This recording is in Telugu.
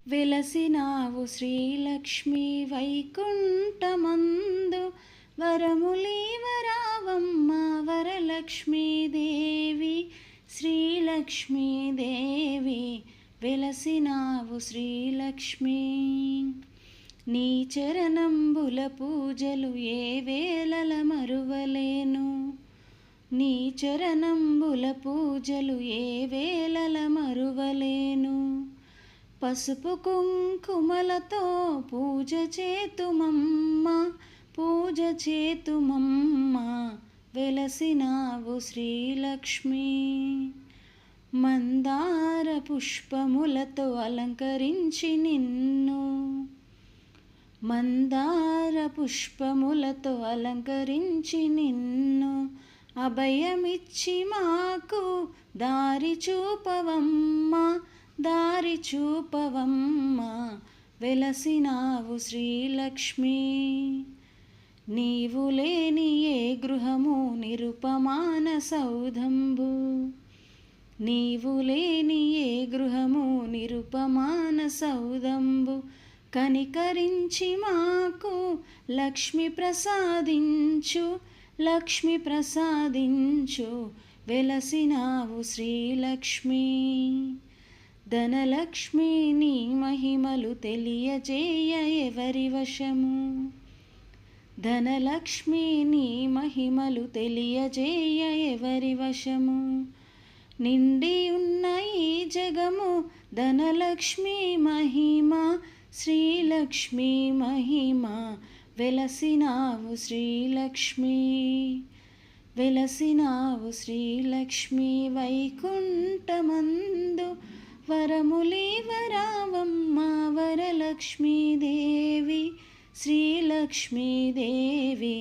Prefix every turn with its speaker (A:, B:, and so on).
A: వెలసినావు శ్రీలక్ష్మి వైకుంఠమందు వరములీవరావమ్మ వరలక్ష్మీదేవి శ్రీలక్ష్మీదేవి వెలసినావు శ్రీలక్ష్మి. నీ చరణంబుల పూజలు ఏ వేళల మరువలేను, నీ చరణంబుల పూజలు ఏ వేళల మరువలేను. పసుపు కుంకుమలతో పూజ చేతుమమ్మ, పూజ చేతుమమ్మ వెలసినావు శ్రీలక్ష్మి. మందార పుష్పములతో అలంకరించి నిన్ను, మందార పుష్పములతో అలంకరించి నిన్ను అభయమిచ్చి మాకు దారి చూపవమ్మ, దారి చూపవమ్మ వెలసినావు శ్రీలక్ష్మి. నీవు లేని ఏ గృహము నిరుపమాన సౌధంబు, నీవు లేని ఏ గృహము నిరుపమాన సౌధంబు. కనికరించి మాకు లక్ష్మి ప్రసాదించు, లక్ష్మి ప్రసాదించు వెలసినావు శ్రీలక్ష్మి. ధనలక్ష్మి నీ మహిమలు తెలియజేయ ఎవరి వశము, ధనలక్ష్మి నీ మహిమలు తెలియజేయ ఎవరి వశము. నిండి ఉన్న ఈ జగము ధనలక్ష్మి మహిమ, శ్రీలక్ష్మి మహిమ వెలసినావు శ్రీలక్ష్మి. వెలసినావు శ్రీలక్ష్మి వైకుంఠమందు వరములీవరావమ్మ వరలక్ష్మీదేవి శ్రీలక్ష్మీదేవి.